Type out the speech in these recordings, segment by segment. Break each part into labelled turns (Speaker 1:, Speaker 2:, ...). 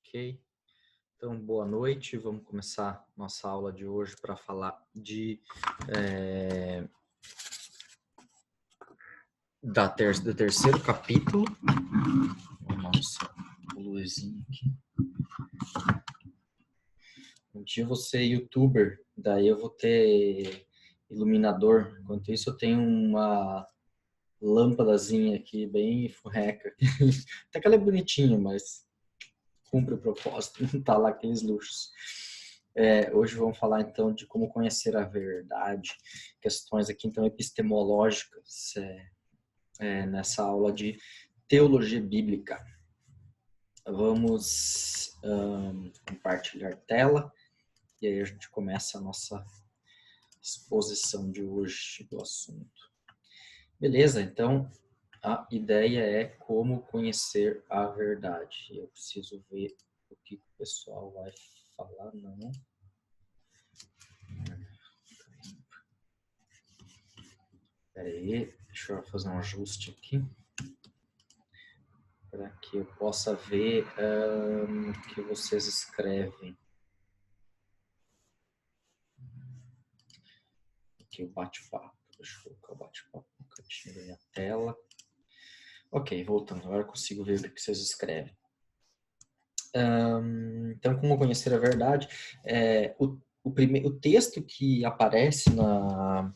Speaker 1: Ok, então boa noite. Vamos começar nossa aula de hoje para falar do terceiro capítulo. Nossa, luzinha aqui. Um dia eu vou ser youtuber, daí eu vou ter iluminador. Enquanto isso eu tenho uma lâmpadazinha aqui bem furreca. Até que ela é bonitinha, mas cumpre o propósito, não tá lá aqueles luxos. Hoje vamos falar então de como conhecer a verdade, questões aqui então epistemológicas nessa aula de teologia bíblica. Vamos compartilhar tela e aí a gente começa a nossa exposição de hoje do assunto. Beleza, então a ideia é como conhecer a verdade. Eu preciso ver o que o pessoal vai falar, não. Espera aí, deixa eu fazer um ajuste aqui para que eu possa ver o que vocês escrevem. Aqui o bate-papo. Deixa eu colocar o bate-papo no cantinho da minha tela. Ok, voltando. Agora eu consigo ver o que vocês escrevem. Então, como conhecer a verdade? O texto que aparece na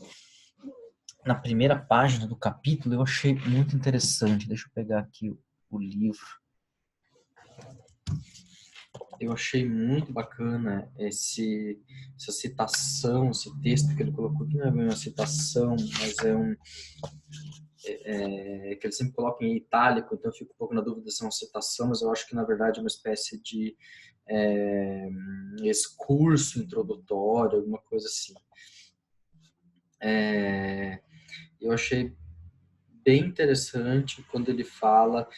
Speaker 1: primeira página do capítulo eu achei muito interessante. Deixa eu pegar aqui o livro. Eu achei muito bacana essa citação, esse texto que ele colocou, que não é bem uma citação, mas que ele sempre coloca em itálico, então eu fico um pouco na dúvida se é uma citação, mas eu acho que na verdade é uma espécie de excurso introdutório, alguma coisa assim. Eu achei bem interessante quando ele fala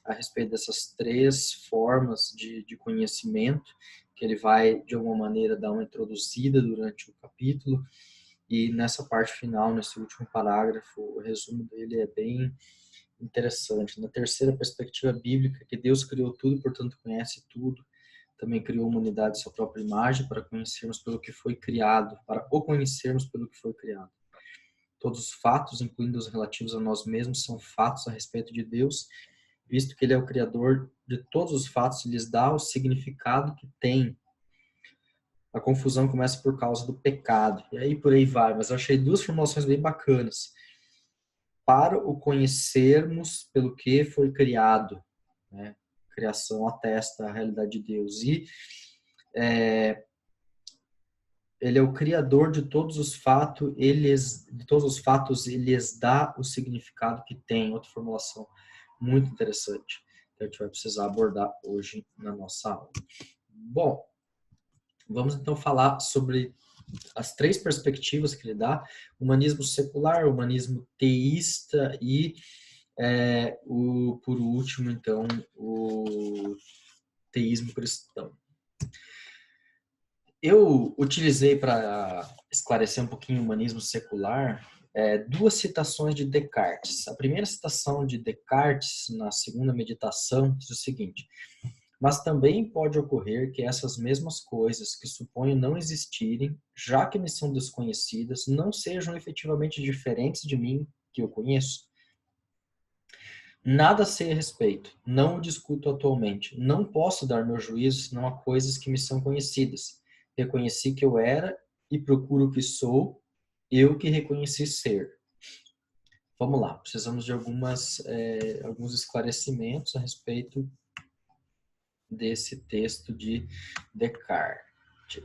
Speaker 1: a respeito dessas três formas de conhecimento, que ele vai, de alguma maneira, dar uma introduzida durante o capítulo, e nessa parte final, nesse último parágrafo, o resumo dele é bem interessante. Na terceira perspectiva bíblica, que Deus criou tudo, portanto conhece tudo, também criou a humanidade em sua própria imagem para conhecermos pelo que foi criado, para o conhecermos pelo que foi criado. Todos os fatos, incluindo os relativos a nós mesmos, são fatos a respeito de Deus, visto que Ele é o Criador de todos os fatos e lhes dá o significado que tem. A confusão começa por causa do pecado, e aí por aí vai. Mas eu achei duas formulações bem bacanas. Para o conhecermos pelo que foi criado, né? A criação atesta a realidade de Deus. E Ele é o Criador de todos os fatos, ele lhes dá o significado que tem. Outra formulação muito interessante que a gente vai precisar abordar hoje na nossa aula. Bom, vamos então falar sobre as três perspectivas que ele dá: humanismo secular, humanismo teísta e, por último, então, o teísmo cristão. Eu utilizei para esclarecer um pouquinho o humanismo secular duas citações de Descartes. A primeira citação de Descartes, na segunda meditação, diz o seguinte: mas também pode ocorrer que essas mesmas coisas que suponho não existirem, já que me são desconhecidas, não sejam efetivamente diferentes de mim, que eu conheço. Nada sei a respeito, não o discuto atualmente. Não posso dar meu juízo senão a coisas que me são conhecidas. Reconheci que eu era e procuro o que sou, eu que reconheci ser. Vamos lá, precisamos de alguns esclarecimentos a respeito desse texto de Descartes.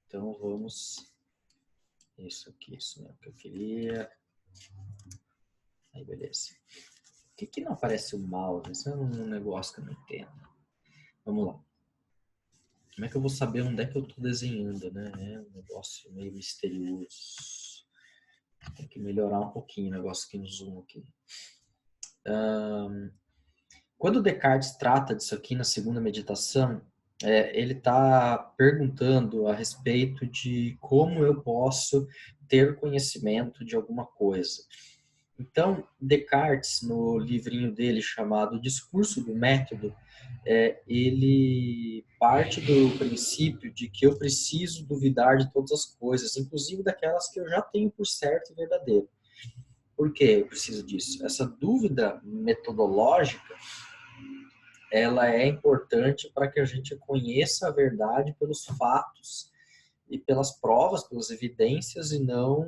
Speaker 1: Então vamos. Isso aqui, isso mesmo que eu queria. Aí, beleza. Por que não aparece o mouse? Isso é um negócio que eu não entendo. Vamos lá. Como é que eu vou saber onde é que eu estou desenhando, né? É um negócio meio misterioso. Tem que melhorar um pouquinho o negócio aqui no zoom aqui. Quando Descartes trata disso aqui na segunda meditação, ele está perguntando a respeito de como eu posso ter conhecimento de alguma coisa. Então, Descartes, no livrinho dele chamado Discurso do Método, ele parte do princípio de que eu preciso duvidar de todas as coisas, inclusive daquelas que eu já tenho por certo e verdadeiro. Por que eu preciso disso? Essa dúvida metodológica, ela é importante para que a gente conheça a verdade pelos fatos e pelas provas, pelas evidências, e não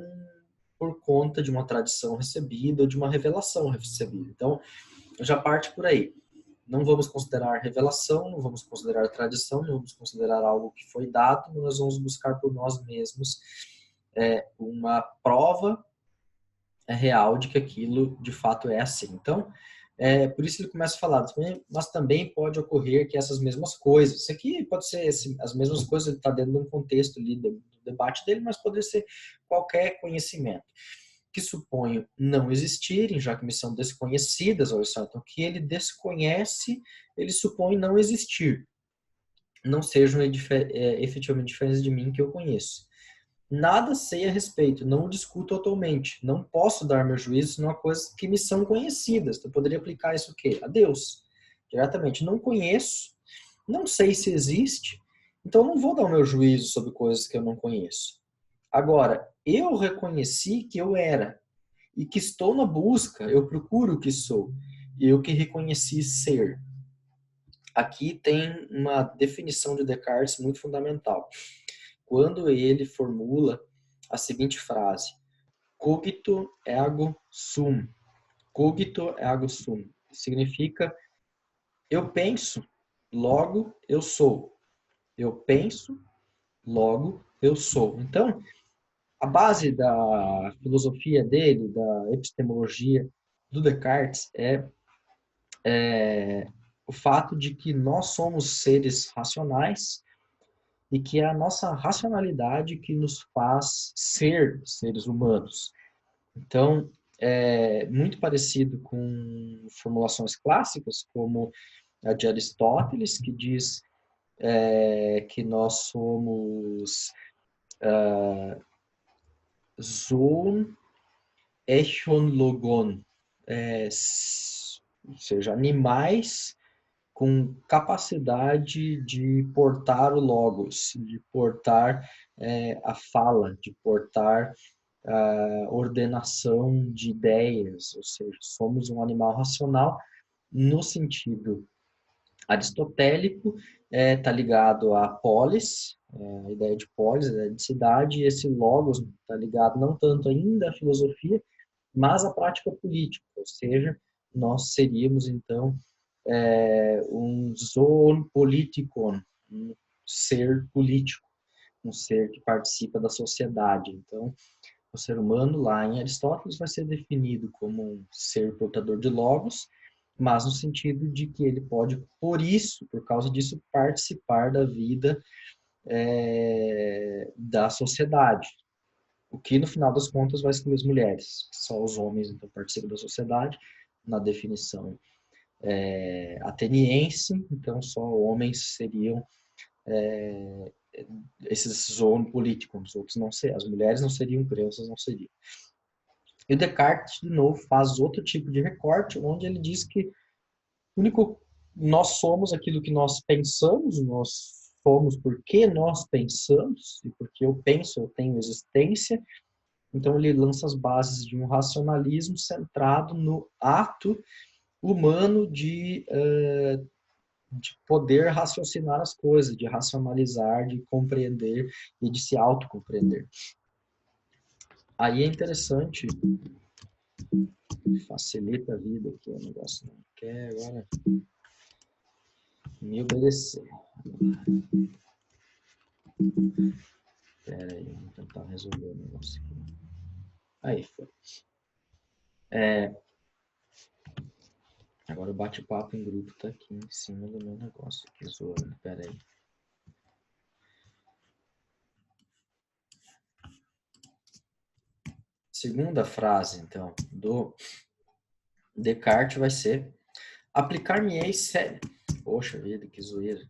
Speaker 1: por conta de uma tradição recebida ou de uma revelação recebida. Então, já parte por aí. Não vamos considerar revelação, não vamos considerar tradição, não vamos considerar algo que foi dado, nós vamos buscar por nós mesmos uma prova real de que aquilo de fato é assim. Então, por isso ele começa a falar, mas também pode ocorrer que essas mesmas coisas, isso aqui pode ser as mesmas coisas, ele está dentro de um contexto ali do debate dele, mas poderia ser qualquer conhecimento que suponho não existirem, já que me são desconhecidas, olha só, então que ele desconhece, ele supõe não existir, não sejam efetivamente diferentes de mim que eu conheço. Nada sei a respeito, não o discuto atualmente, não posso dar meu juízo numa coisa que me são conhecidas. Eu poderia aplicar isso o quê? A Deus, diretamente. Não conheço, não sei se existe, então não vou dar o meu juízo sobre coisas que eu não conheço. Agora, eu reconheci que eu era e que estou na busca, eu procuro o que sou e eu que reconheci ser. Aqui tem uma definição de Descartes muito fundamental. Quando ele formula a seguinte frase: cogito ergo sum. Cogito ergo sum. Significa eu penso, logo eu sou. Eu penso, logo eu sou. Então, a base da filosofia dele, da epistemologia do Descartes, é o fato de que nós somos seres racionais e que é a nossa racionalidade que nos faz ser seres humanos. Então, é muito parecido com formulações clássicas, como a de Aristóteles, que diz que nós somos zoon echon logon, ou seja, animais com capacidade de portar o logos, de portar a fala, de portar a ordenação de ideias, ou seja, somos um animal racional no sentido aristotélico, está ligado à polis, a ideia de polis, a ideia de cidade, e esse logos está ligado não tanto ainda à filosofia, mas à prática política, ou seja, nós seríamos então um zoon politikon, um ser político, um ser que participa da sociedade. Então, o ser humano, lá em Aristóteles, vai ser definido como um ser portador de logos, mas no sentido de que ele pode, por causa disso, participar da vida da sociedade. O que, no final das contas, vai excluir as mulheres. Só os homens, então, participam da sociedade, na definição ateniense, então só homens seriam esses zoon políticos, os outros não seriam, as mulheres não seriam, crianças não seriam. E o Descartes, de novo, faz outro tipo de recorte, onde ele diz que único nós somos aquilo que nós pensamos, nós somos porque nós pensamos, e porque eu penso, eu tenho existência. Então ele lança as bases de um racionalismo centrado no ato humano de poder raciocinar as coisas, de racionalizar, de compreender e de se autocompreender. Aí é interessante, facilita a vida aqui, o negócio não quer agora me obedecer. Espera aí, vamos tentar resolver o negócio aqui. Aí foi. Agora o bate-papo em grupo tá aqui em cima do meu negócio aqui, zoando. Espera aí. Segunda frase, então, do Descartes vai ser: aplicar-me-ei sério. Poxa vida, que zoeira.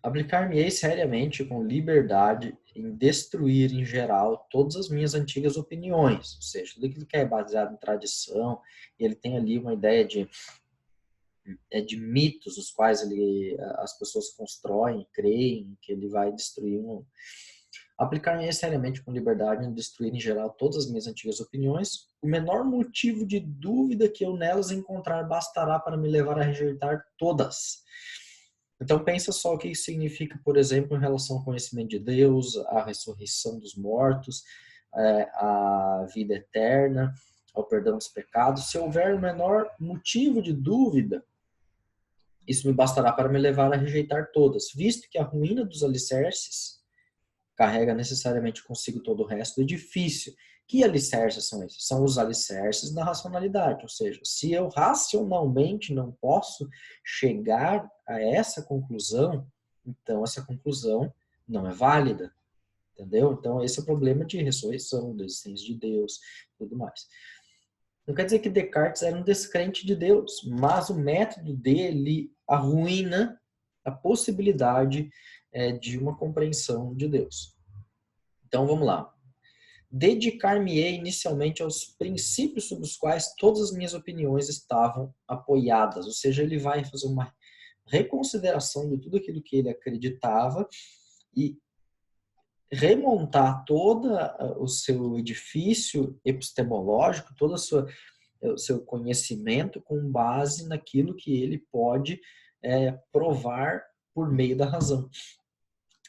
Speaker 1: Aplicar-me-ei seriamente com liberdade em destruir, em geral, todas as minhas antigas opiniões, ou seja, tudo aquilo que é baseado em tradição, e ele tem ali uma ideia de mitos, os quais as pessoas constroem, creem, que ele vai destruir um. Aplicar-me seriamente com liberdade em destruir, em geral, todas as minhas antigas opiniões. O menor motivo de dúvida que eu nelas encontrar bastará para me levar a rejeitar todas. Então pensa só o que isso significa, por exemplo, em relação ao conhecimento de Deus, a ressurreição dos mortos, a vida eterna, ao perdão dos pecados. Se houver o menor motivo de dúvida, isso me bastará para me levar a rejeitar todas, visto que a ruína dos alicerces carrega necessariamente consigo todo o resto do edifício. Que alicerces são esses? São os alicerces da racionalidade, ou seja, se eu racionalmente não posso chegar a essa conclusão, então essa conclusão não é válida, entendeu? Então esse é o problema de ressurreição, da existência de Deus, tudo mais. Não quer dizer que Descartes era um descrente de Deus, mas o método dele arruína a possibilidade de uma compreensão de Deus. Então vamos lá. Dedicar-me-ei inicialmente aos princípios sobre os quais todas as minhas opiniões estavam apoiadas, ou seja, ele vai fazer uma reconsideração de tudo aquilo que ele acreditava e remontar todo o seu edifício epistemológico, todo o seu conhecimento com base naquilo que ele pode provar por meio da razão.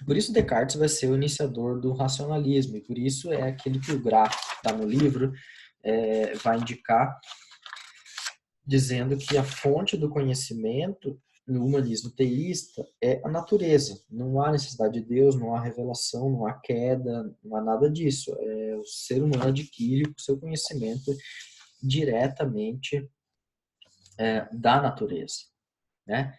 Speaker 1: Por isso Descartes vai ser o iniciador do racionalismo, e por isso é aquilo que o Graff está no livro, vai indicar, dizendo que a fonte do conhecimento no humanismo teísta é a natureza. Não há necessidade de Deus, não há revelação, não há queda, não há nada disso. O ser humano adquire o seu conhecimento diretamente da natureza, né?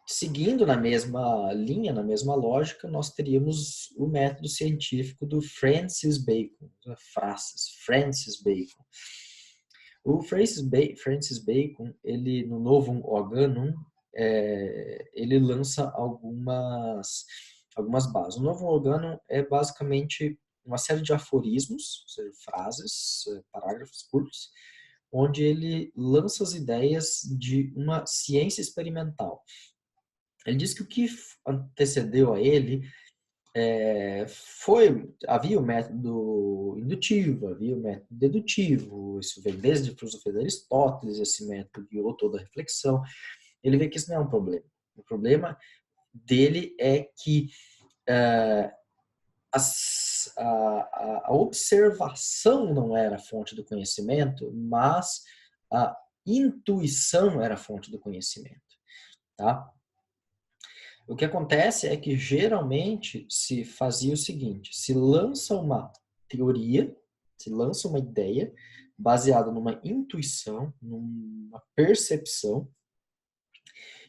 Speaker 1: Seguindo na mesma linha, na mesma lógica, nós teríamos o método científico do Francis Bacon. Francis Bacon. O Francis Bacon, ele no Novum Organum, ele lança algumas bases. O Novum Organum é basicamente uma série de aforismos, ou seja, frases, parágrafos curtos, onde ele lança as ideias de uma ciência experimental. Ele diz que o que antecedeu a ele havia o método indutivo, havia o método dedutivo, isso vem desde a filosofia de Aristóteles, esse método guiou toda a reflexão. Ele vê que isso não é um problema. O problema dele é que a observação não era a fonte do conhecimento, mas a intuição era a fonte do conhecimento, tá? O que acontece é que geralmente se fazia o seguinte: se lança uma teoria, se lança uma ideia baseada numa intuição, numa percepção,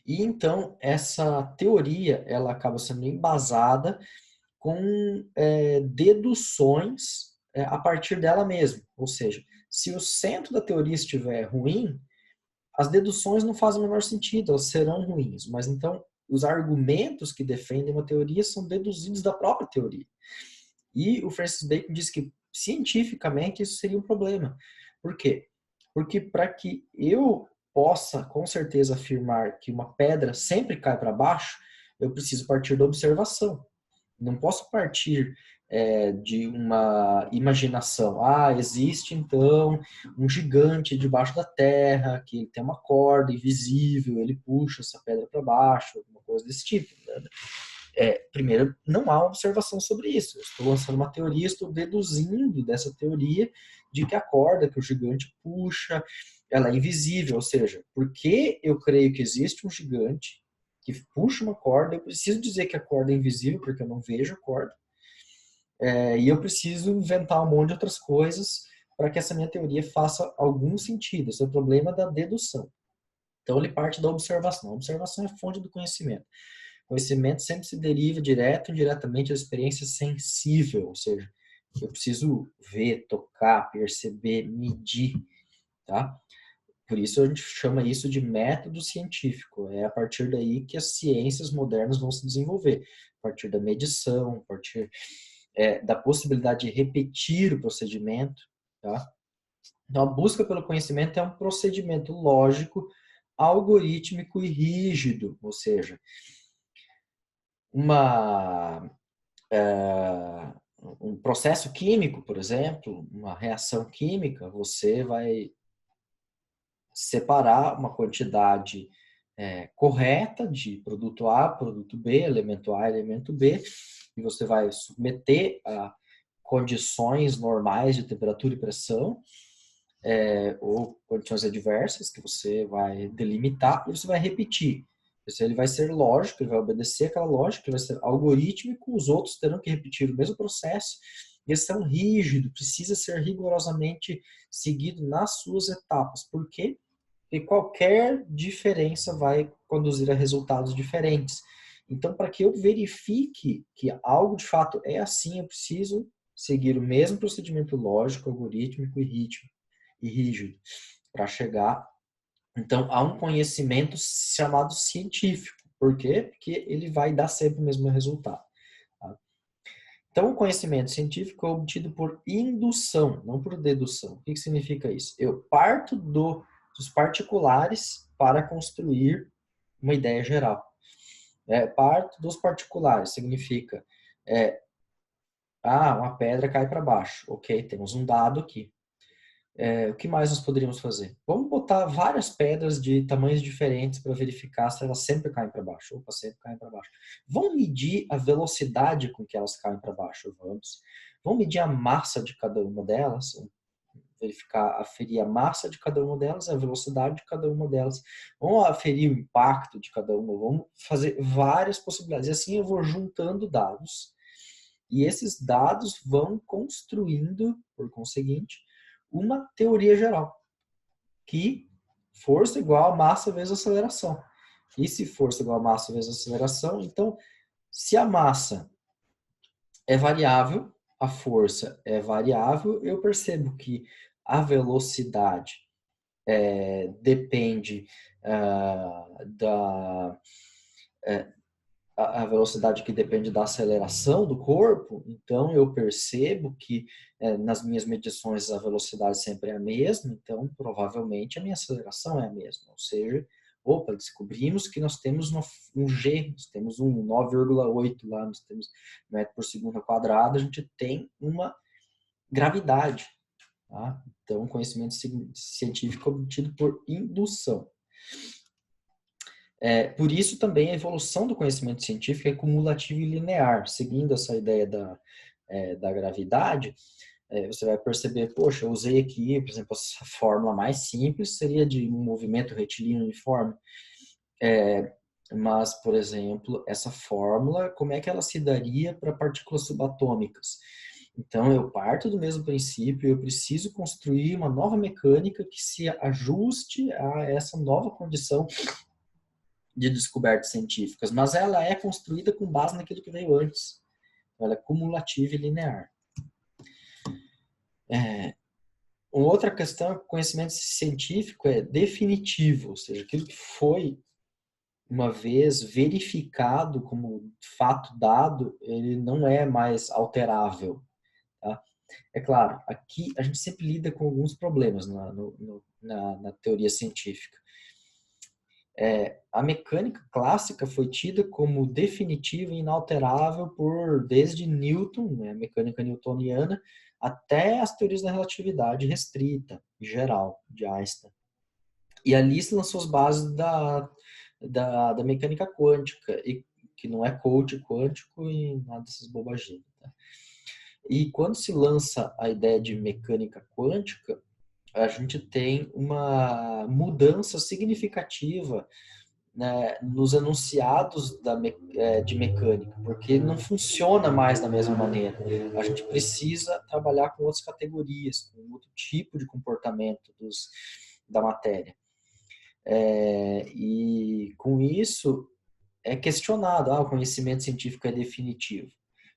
Speaker 1: e então essa teoria ela acaba sendo embasada com deduções a partir dela mesma. Ou seja, se o centro da teoria estiver ruim, as deduções não fazem o menor sentido, elas serão ruins. Mas então os argumentos que defendem uma teoria são deduzidos da própria teoria. E o Francis Bacon diz que, cientificamente, isso seria um problema. Por quê? Porque para que eu possa, com certeza, afirmar que uma pedra sempre cai para baixo, eu preciso partir da observação. Não posso partir de uma imaginação. Existe então um gigante debaixo da terra, que ele tem uma corda invisível, ele puxa essa pedra para baixo, alguma coisa desse tipo. Né? Primeiro, não há uma observação sobre isso. Eu estou lançando uma teoria, estou deduzindo dessa teoria de que a corda que o gigante puxa, ela é invisível. Ou seja, porque eu creio que existe um gigante que puxa uma corda, eu preciso dizer que a corda é invisível, porque eu não vejo a corda. E eu preciso inventar um monte de outras coisas para que essa minha teoria faça algum sentido. Esse é o problema da dedução. Então, ele parte da observação. A observação é a fonte do conhecimento. O conhecimento sempre se deriva direto ou indiretamente da experiência sensível, ou seja, eu preciso ver, tocar, perceber, medir, tá? Por isso a gente chama isso de método científico. É a partir daí que as ciências modernas vão se desenvolver. A partir da medição, a partir da possibilidade de repetir o procedimento, tá? Então, a busca pelo conhecimento é um procedimento lógico, algorítmico e rígido, ou seja, uma, um processo químico, por exemplo, uma reação química, você vai separar uma quantidade correta de produto A, produto B, elemento A, elemento B, e você vai submeter a condições normais de temperatura e pressão, ou condições adversas que você vai delimitar e você vai repetir. Isso ele vai ser lógico, ele vai obedecer aquela lógica, ele vai ser algorítmico, os outros terão que repetir o mesmo processo. Eles são rígidos, precisa ser rigorosamente seguido nas suas etapas. Por quê? Porque qualquer diferença vai conduzir a resultados diferentes. Então, para que eu verifique que algo de fato é assim, eu preciso seguir o mesmo procedimento lógico, algorítmico e rígido para chegar, então, a um conhecimento chamado científico. Por quê? Porque ele vai dar sempre o mesmo resultado. Tá? Então, o conhecimento científico é obtido por indução, não por dedução. O que significa isso? Eu parto dos particulares para construir uma ideia geral. Parto dos particulares significa uma pedra cai para baixo. Ok, temos um dado aqui. O que mais nós poderíamos fazer? Vamos botar várias pedras de tamanhos diferentes para verificar se elas sempre caem para baixo. Opa, sempre caem para baixo. Vamos medir a velocidade com que elas caem para baixo. Vamos medir a massa de cada uma delas. Verificar, aferir a massa de cada uma delas, a velocidade de cada uma delas. Vamos aferir o impacto de cada uma. Vamos fazer várias possibilidades. E assim eu vou juntando dados. E esses dados vão construindo, por conseguinte, uma teoria geral, que força igual a massa vezes aceleração. E se força igual a massa vezes aceleração, então, se a massa é variável, a força é variável, eu percebo que a velocidade depende da a velocidade que depende da aceleração do corpo, então eu percebo que nas minhas medições a velocidade sempre é a mesma, então provavelmente a minha aceleração é a mesma. Ou seja, descobrimos que nós temos um G, nós temos um 9,8 lá, nós temos metro por segundo ao quadrado, a gente tem uma gravidade. Tá? Então, conhecimento científico obtido por indução. Por isso também a evolução do conhecimento científico é cumulativa e linear. Seguindo essa ideia da gravidade, você vai perceber, poxa, eu usei aqui, por exemplo, essa fórmula mais simples seria de um movimento retilíneo uniforme. Mas, por exemplo, essa fórmula, como é que ela se daria para partículas subatômicas? Então, eu parto do mesmo princípio, eu preciso construir uma nova mecânica que se ajuste a essa nova condição de descobertas científicas, mas ela é construída com base naquilo que veio antes. Ela é cumulativa e linear. Uma outra questão é que o conhecimento científico é definitivo, ou seja, aquilo que foi uma vez verificado como fato dado, ele não é mais alterável. Tá? É claro, aqui a gente sempre lida com alguns problemas na teoria científica. A mecânica clássica foi tida como definitiva e inalterável desde Newton, né, a mecânica newtoniana, até as teorias da relatividade restrita e geral de Einstein. E ali se lançou as bases da mecânica quântica, e que não é coach quântico e nada dessas bobaginhas. Tá? E quando se lança a ideia de mecânica quântica, a gente tem uma mudança significativa, né, nos enunciados de mecânica, porque não funciona mais da mesma maneira. A gente precisa trabalhar com outras categorias, com outro tipo de comportamento da matéria. E com isso é questionado, o conhecimento científico é definitivo.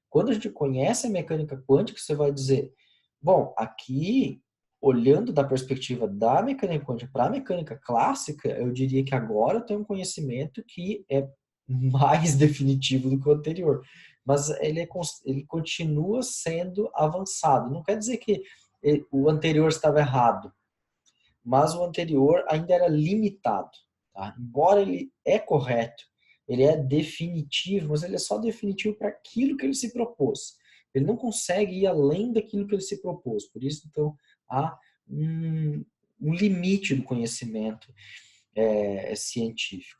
Speaker 1: Quando a gente conhece a mecânica quântica, você vai dizer, bom, aqui olhando da perspectiva da mecânica quântica para a mecânica clássica, eu diria que agora eu tenho um conhecimento que é mais definitivo do que o anterior. Mas ele continua sendo avançado. Não quer dizer que o anterior estava errado, mas o anterior ainda era limitado. Tá? Embora ele é correto, ele é definitivo, mas ele é só definitivo para aquilo que ele se propôs. Ele não consegue ir além daquilo que ele se propôs. Por isso, então, há um limite do conhecimento científico.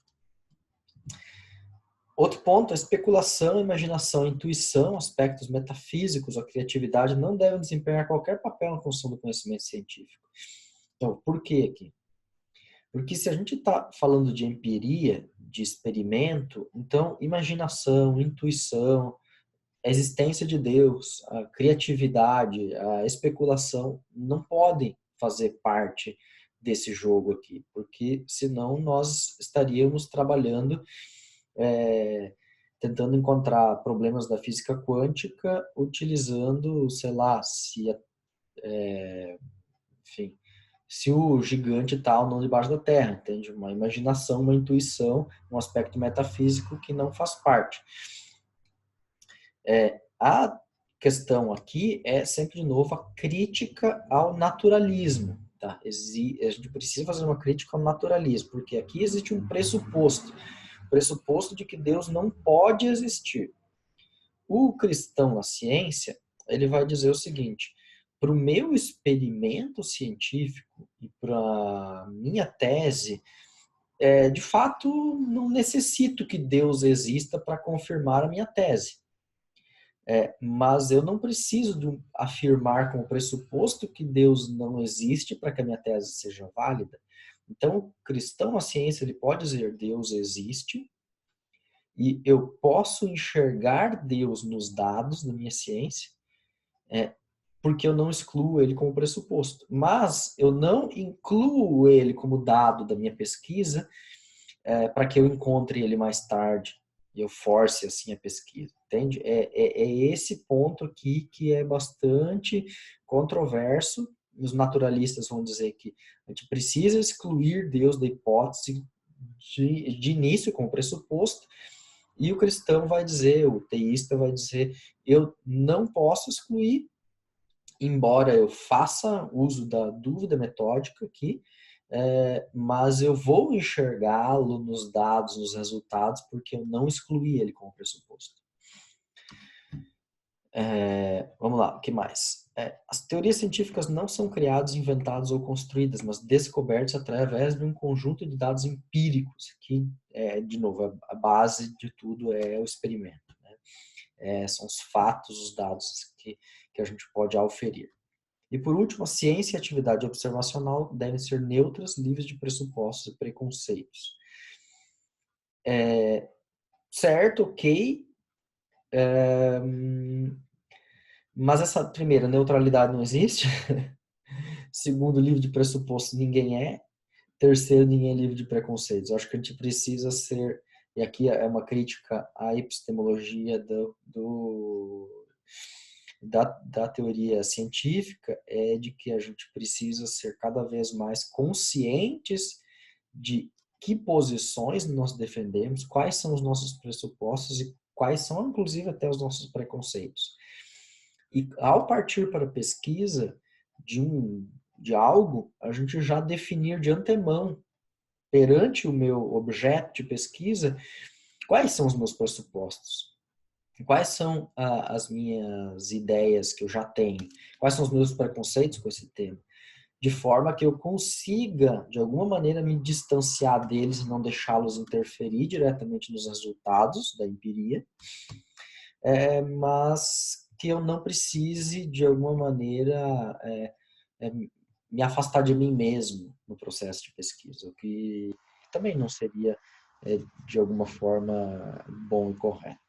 Speaker 1: Outro ponto, a especulação, imaginação, intuição, aspectos metafísicos, a criatividade não devem desempenhar qualquer papel na construção do conhecimento científico. Então, por que aqui? Porque se a gente está falando de empiria, de experimento, então imaginação, intuição, a existência de Deus, a criatividade, a especulação não podem fazer parte desse jogo aqui, porque senão nós estaríamos trabalhando, tentando encontrar problemas da física quântica, utilizando, sei lá, enfim, se o gigante está ou não debaixo da Terra, entende? Uma imaginação, uma intuição, um aspecto metafísico que não faz parte. A questão aqui é sempre de novo a crítica ao naturalismo. Tá? A gente precisa fazer uma crítica ao naturalismo, porque aqui existe um pressuposto, o pressuposto de que Deus não pode existir. O cristão na ciência, ele vai dizer o seguinte: para o meu experimento científico e para a minha tese, de fato, não necessito que Deus exista para confirmar a minha tese. Mas eu não preciso afirmar como pressuposto que Deus não existe para que a minha tese seja válida. Então, o cristão na ciência, ele pode dizer Deus existe e eu posso enxergar Deus nos dados da minha ciência, porque eu não excluo ele como pressuposto. Mas eu não incluo ele como dado da minha pesquisa para que eu encontre ele mais tarde e eu force assim a pesquisa, entende? É esse ponto aqui que é bastante controverso. Os naturalistas vão dizer que a gente precisa excluir Deus da hipótese de início como pressuposto, e o cristão vai dizer, o teísta vai dizer, eu não posso excluir, embora eu faça uso da dúvida metódica aqui, mas eu vou enxergá-lo nos dados, nos resultados, porque eu não excluí ele como pressuposto. Vamos lá, o que mais? As teorias científicas não são criadas, inventadas ou construídas, mas descobertas através de um conjunto de dados empíricos, que, de novo, a base de tudo é o experimento. Né? São os fatos, os dados que a gente pode auferir. E por último, a ciência e a atividade observacional devem ser neutras, livres de pressupostos e preconceitos. Certo, ok. Mas essa primeira, neutralidade não existe. Segundo, livre de pressupostos ninguém é. Terceiro, ninguém é livre de preconceitos. Eu acho que a gente precisa ser, e aqui é uma crítica à epistemologia da teoria científica, é de que a gente precisa ser cada vez mais conscientes de que posições nós defendemos, quais são os nossos pressupostos e quais são, inclusive, até os nossos preconceitos. E ao partir para a pesquisa de algo, a gente já definir de antemão, perante o meu objeto de pesquisa, quais são os meus pressupostos. Quais são as minhas ideias que eu já tenho? Quais são os meus preconceitos com esse tema? De forma que eu consiga, de alguma maneira, me distanciar deles e não deixá-los interferir diretamente nos resultados da empiria, mas que eu não precise, de alguma maneira, me afastar de mim mesmo no processo de pesquisa, o que também não seria, de alguma forma, bom e correto.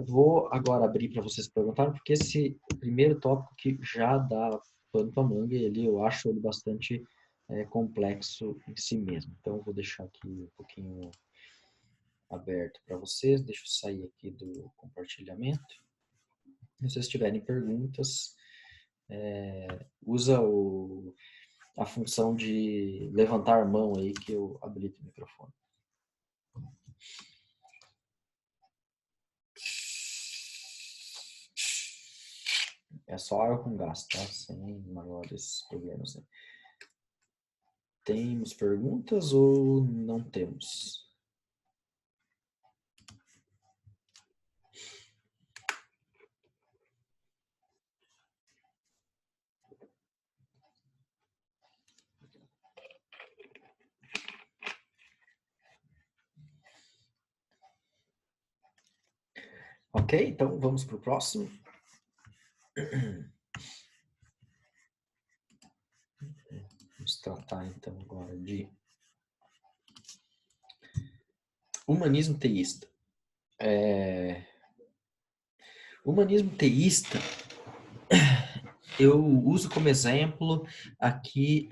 Speaker 1: Vou agora abrir para vocês perguntarem, porque esse primeiro tópico que já dá pano para manga, ele, eu acho ele bastante complexo em si mesmo. Então, eu vou deixar aqui um pouquinho aberto para vocês. Deixa eu sair aqui do compartilhamento. Se vocês tiverem perguntas, Usa a função de levantar a mão aí que eu habilito o microfone. É só água com gás, tá? Sem maiores problemas, né? Temos perguntas ou não temos? Ok, então vamos para o próximo. Vamos tratar então agora de humanismo teísta. Humanismo teísta, eu uso como exemplo aqui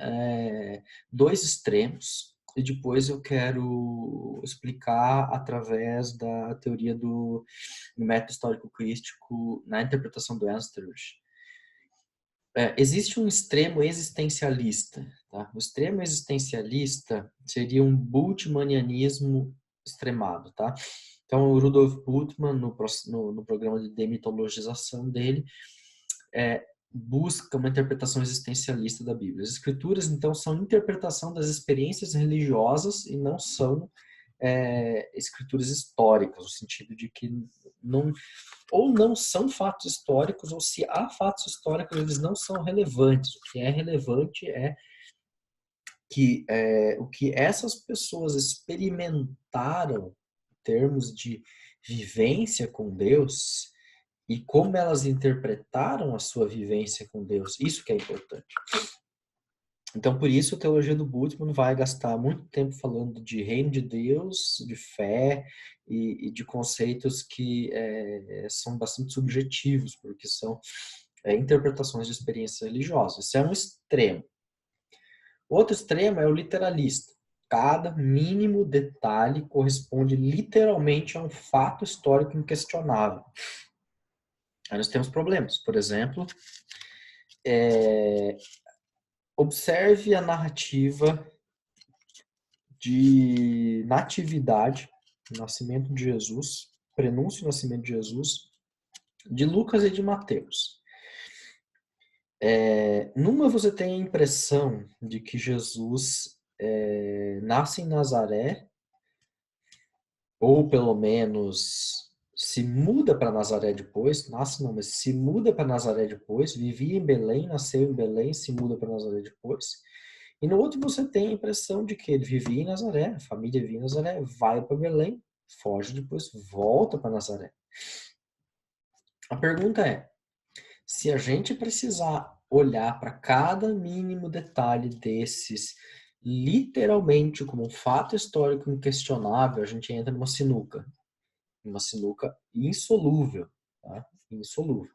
Speaker 1: dois extremos e depois eu quero explicar através da teoria do método histórico crístico na interpretação do Ernst Rush. Existe um extremo existencialista. Tá? O extremo existencialista seria um bultmannianismo extremado. Tá? Então, o Rudolf Bultmann, no programa de demitologização dele, busca uma interpretação existencialista da Bíblia. As escrituras, então, são interpretação das experiências religiosas e não são escrituras históricas, no sentido de que não são fatos históricos, ou se há fatos históricos, eles não são relevantes. O que é relevante é que o que essas pessoas experimentaram em termos de vivência com Deus e como elas interpretaram a sua vivência com Deus, isso que é importante. Então, por isso, a teologia do Bultmann vai gastar muito tempo falando de reino de Deus, de fé e de conceitos que são bastante subjetivos, porque são interpretações de experiências religiosas. Esse é um extremo. Outro extremo é o literalista. Cada mínimo detalhe corresponde literalmente a um fato histórico inquestionável. Aí nós temos problemas. Por exemplo, observe a narrativa de natividade, nascimento de Jesus, prenúncio do nascimento de Jesus, de Lucas e de Mateus. Numa você tem a impressão de que Jesus nasce em Nazaré, ou pelo menos se muda para Nazaré depois, nasce não, mas se muda para Nazaré depois, vivia em Belém, nasceu em Belém, se muda para Nazaré depois. E no outro você tem a impressão de que ele vivia em Nazaré, a família vivia em Nazaré, vai para Belém, foge depois, volta para Nazaré. A pergunta é, se a gente precisar olhar para cada mínimo detalhe desses, literalmente como um fato histórico inquestionável, a gente entra numa sinuca insolúvel, tá? Insolúvel.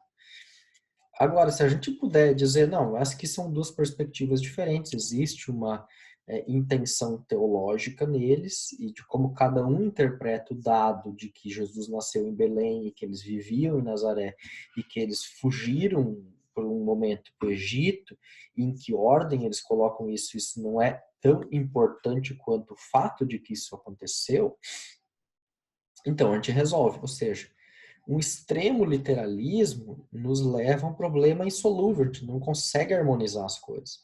Speaker 1: Agora, se a gente puder dizer, não, essas aqui são duas perspectivas diferentes, existe uma intenção teológica neles e de como cada um interpreta o dado de que Jesus nasceu em Belém e que eles viviam em Nazaré e que eles fugiram por um momento para o Egito, e em que ordem eles colocam isso, isso não é tão importante quanto o fato de que isso aconteceu, então a gente resolve, ou seja, um extremo literalismo nos leva a um problema insolúvel, a gente não consegue harmonizar as coisas.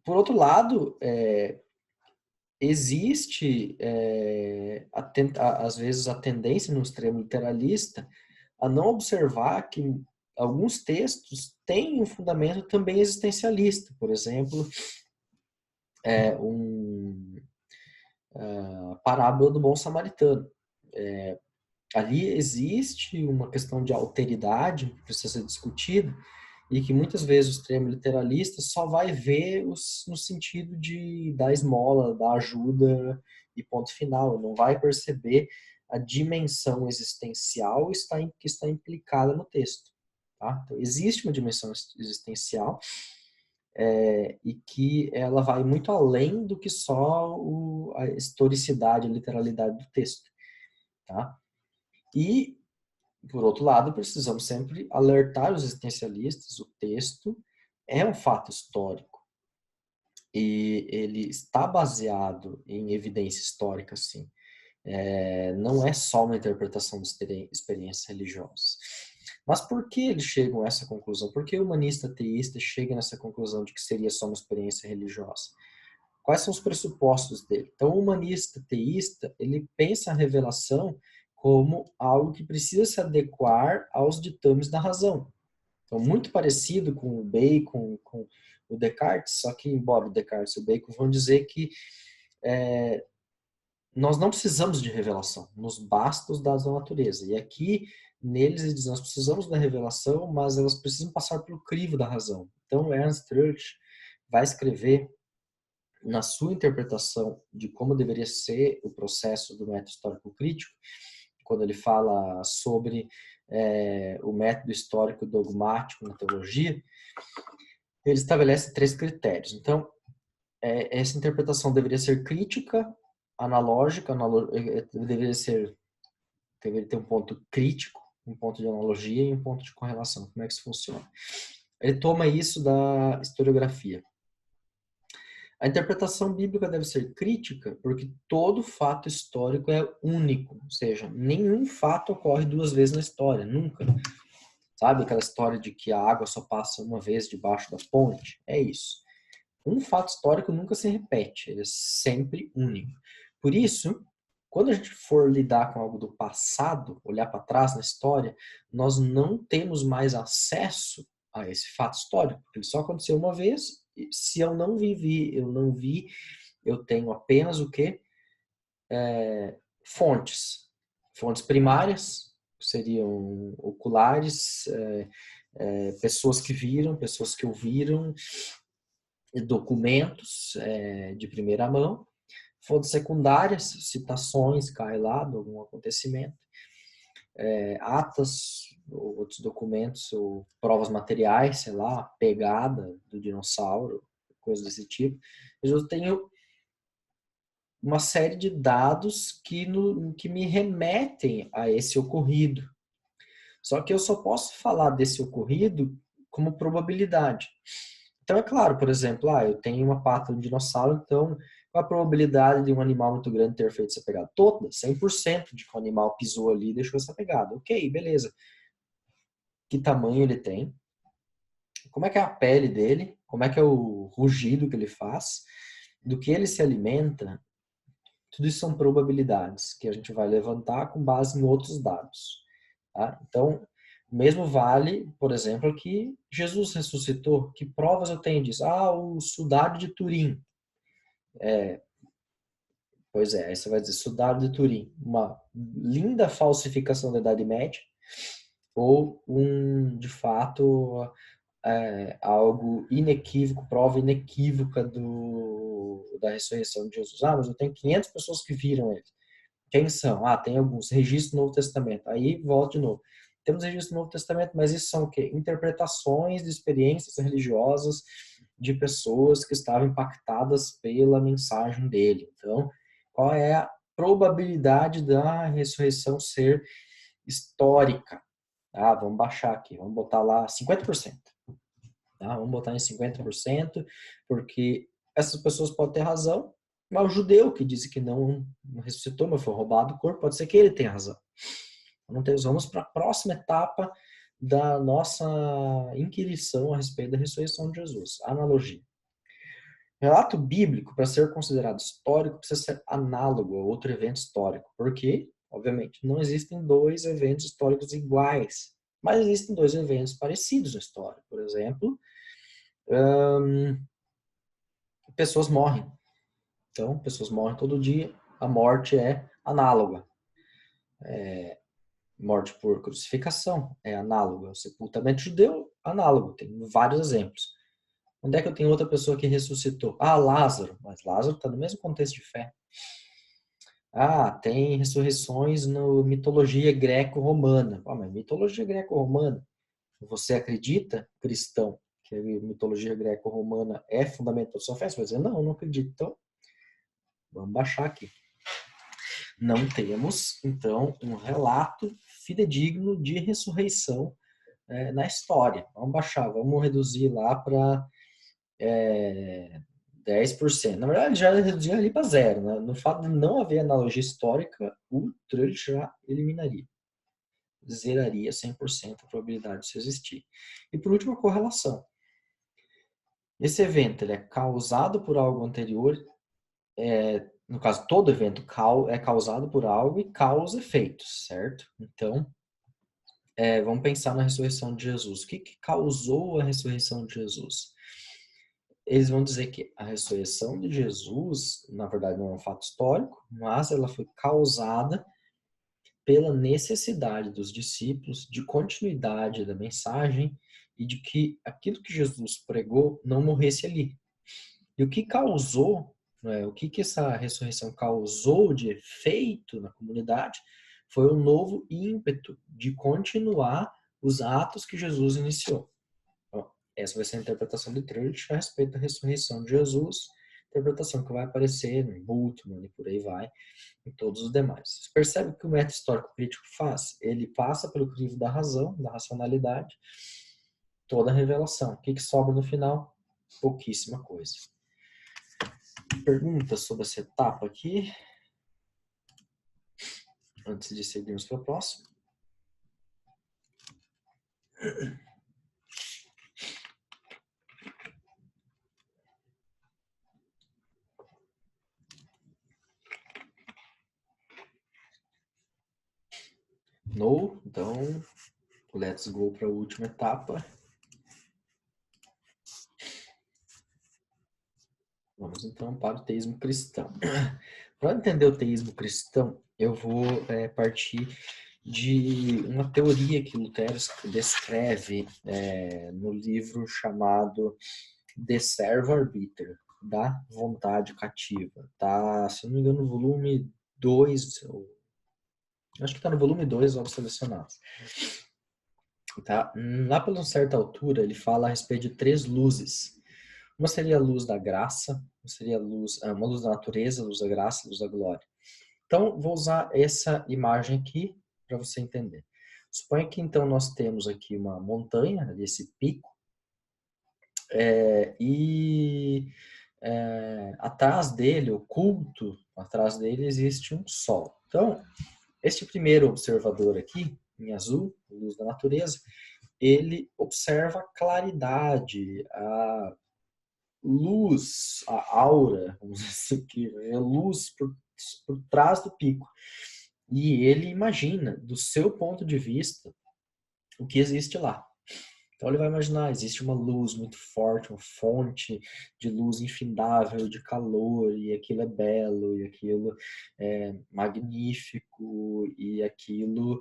Speaker 1: Por outro lado, existe, às vezes, a tendência no extremo literalista a não observar que alguns textos têm um fundamento também existencialista. Por exemplo, a parábola do bom samaritano. Ali existe uma questão de alteridade que precisa ser discutida e que muitas vezes o extremo literalista só vai ver no sentido de dar esmola, dar ajuda e ponto final, não vai perceber a dimensão existencial que está implicada no texto. Tá? Então, existe uma dimensão existencial e que ela vai muito além do que só a historicidade, a literalidade do texto. Tá? E Por outro lado, precisamos sempre alertar os existencialistas, o texto é um fato histórico e ele está baseado em evidência histórica, sim. Não é só uma interpretação de experiências religiosas. Mas por que eles chegam a essa conclusão? Por que o humanista teísta chega nessa conclusão de que seria só uma experiência religiosa? Quais são os pressupostos dele? Então, o humanista teísta, ele pensa a revelação como algo que precisa se adequar aos ditames da razão. Então, muito parecido com o Bacon, com o Descartes, só que, embora o Descartes e o Bacon vão dizer que nós não precisamos de revelação, nos basta os dados da natureza. E aqui, neles, eles dizem, nós precisamos da revelação, mas elas precisam passar pelo crivo da razão. Então, Ernst Church vai escrever, na sua interpretação de como deveria ser o processo do método histórico crítico, quando ele fala sobre o método histórico dogmático na teologia, ele estabelece 3 critérios. Então, essa interpretação deveria ser crítica, analógica, deveria ter um ponto crítico, um ponto de analogia e um ponto de correlação. Como é que isso funciona? Ele toma isso da historiografia. A interpretação bíblica deve ser crítica porque todo fato histórico é único, ou seja, nenhum fato ocorre 2 vezes na história, nunca. Sabe aquela história de que a água só passa uma vez debaixo da ponte? É isso. Um fato histórico nunca se repete, ele é sempre único. Por isso, quando a gente for lidar com algo do passado, olhar para trás na história, nós não temos mais acesso a esse fato histórico, porque ele só aconteceu uma vez. E se eu não vi, eu tenho apenas o quê? Fontes. Fontes primárias, seriam oculares, pessoas que viram, pessoas que ouviram, documentos de primeira mão. Fontes secundárias, citações, cai lá de algum acontecimento, atas, ou outros documentos, ou provas materiais, sei lá, pegada do dinossauro, coisas desse tipo. Eu tenho uma série de dados que me remetem a esse ocorrido. Só que eu só posso falar desse ocorrido como probabilidade. Então, é claro, por exemplo, eu tenho uma pata de um dinossauro, então qual a probabilidade de um animal muito grande ter feito essa pegada? Toda, 100% de que o animal pisou ali e deixou essa pegada. Ok, beleza. Que tamanho ele tem? Como é que é a pele dele? Como é que é o rugido que ele faz? Do que ele se alimenta? Tudo isso são probabilidades que a gente vai levantar com base em outros dados. Tá? Então, mesmo vale, por exemplo, que Jesus ressuscitou. Que provas eu tenho disso? O sudário de Turim. Pois é, aí você vai dizer sudário de Turim. Uma linda falsificação da Idade Média ou de fato, algo inequívoco, prova inequívoca da ressurreição de Jesus. Mas eu tenho 500 pessoas que viram ele. Quem são? Tem alguns registros do Novo Testamento. Aí volta de novo. Temos registros do Novo Testamento, mas isso são o quê? Interpretações de experiências religiosas de pessoas que estavam impactadas pela mensagem dele. Então, qual é a probabilidade da ressurreição ser histórica? Vamos baixar aqui, vamos botar lá 50%. Vamos botar em 50%, porque essas pessoas podem ter razão, mas o judeu que disse que não ressuscitou, mas foi roubado o corpo, pode ser que ele tenha razão. Vamos para a próxima etapa da nossa inquirição a respeito da ressurreição de Jesus. Analogia. Relato bíblico, para ser considerado histórico, precisa ser análogo a outro evento histórico. Por quê? Obviamente, não existem 2 eventos históricos iguais, mas existem 2 eventos parecidos na história. Por exemplo, pessoas morrem. Então, pessoas morrem todo dia, a morte é análoga. Morte por crucificação é análoga. O sepultamento judeu, análogo. Tem vários exemplos. Onde é que eu tenho outra pessoa que ressuscitou? Lázaro. Mas Lázaro está no mesmo contexto de fé. Tem ressurreições na mitologia greco-romana. Mas mitologia greco-romana, você acredita, cristão, que a mitologia greco-romana é fundamental da sua fé? Você vai dizer, não acredito. Então, vamos baixar aqui. Não temos, então, um relato fidedigno de ressurreição na história. Vamos baixar, vamos reduzir lá para 10%. Na verdade, já reduzir ali para zero. Né? No fato de não haver analogia histórica, o Trulli já eliminaria. Zeraria 100% a probabilidade disso existir. E por último, a correlação. Esse evento ele é causado por algo anterior, no caso, todo evento é causado por algo e causa efeitos, certo? Então, vamos pensar na ressurreição de Jesus. O que causou a ressurreição de Jesus? Eles vão dizer que a ressurreição de Jesus, na verdade, não é um fato histórico, mas ela foi causada pela necessidade dos discípulos de continuidade da mensagem e de que aquilo que Jesus pregou não morresse ali. E o que causou, o que essa ressurreição causou de efeito na comunidade foi um novo ímpeto de continuar os atos que Jesus iniciou. Então, essa vai ser a interpretação de Trulli a respeito da ressurreição de Jesus, interpretação que vai aparecer no Bultmann e por aí vai, em todos os demais. Você percebe que o método histórico crítico faz? Ele passa pelo crivo da razão, da racionalidade, toda a revelação. O que sobra no final? Pouquíssima coisa. Perguntas sobre essa etapa aqui? Antes de seguirmos para o próximo. No, então, let's go para a última etapa. Vamos então para o teísmo cristão. Para entender o teísmo cristão, eu vou partir de uma teoria que Lutero descreve no livro chamado De Servo Arbiter, da vontade cativa. Tá, se não me engano, no volume 2, acho que está no volume 2, Obras Selecionadas. Tá? Lá por uma certa altura, ele fala a respeito de 3 luzes. Uma seria a luz da graça, uma luz da natureza, a luz da graça, a luz da glória. Então, vou usar essa imagem aqui para você entender. Suponha que então nós temos aqui uma montanha, esse pico, atrás dele, oculto, atrás dele existe um sol. Então, este primeiro observador aqui, em azul, luz da natureza, ele observa a claridade, a luz, a aura, vamos dizer assim, que é luz por trás do pico. E ele imagina, do seu ponto de vista, o que existe lá. Então ele vai imaginar, existe uma luz muito forte, uma fonte de luz infindável, de calor, e aquilo é belo, e aquilo é magnífico, e aquilo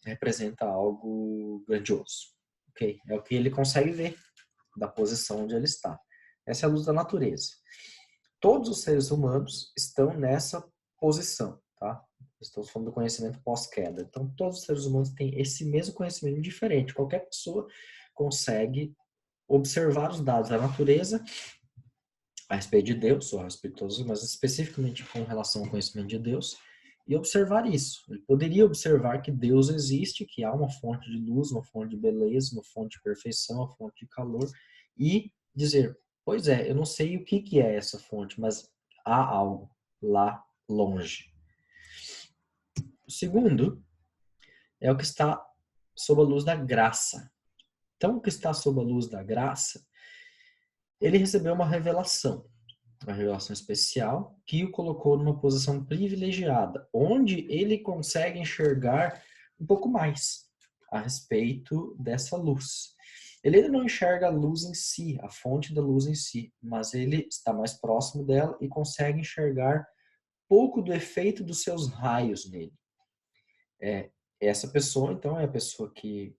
Speaker 1: representa algo grandioso. Okay? É o que ele consegue ver da posição onde ele está. Essa é a luz da natureza. Todos os seres humanos estão nessa posição, tá? Estamos falando do conhecimento pós-queda. Então, todos os seres humanos têm esse mesmo conhecimento diferente. Qualquer pessoa consegue observar os dados da natureza a respeito de Deus, ou a respeito de todos, mas especificamente com relação ao conhecimento de Deus, e observar isso. Ele poderia observar que Deus existe, que há uma fonte de luz, uma fonte de beleza, uma fonte de perfeição, uma fonte de calor, e dizer, pois é, eu não sei o que é essa fonte, mas há algo lá longe. O segundo é o que está sob a luz da graça. Então, o que está sob a luz da graça, ele recebeu uma revelação especial que o colocou numa posição privilegiada, onde ele consegue enxergar um pouco mais a respeito dessa luz. Ele ainda não enxerga a luz em si, a fonte da luz em si, mas ele está mais próximo dela e consegue enxergar pouco do efeito dos seus raios nele. Essa pessoa, então, é a pessoa que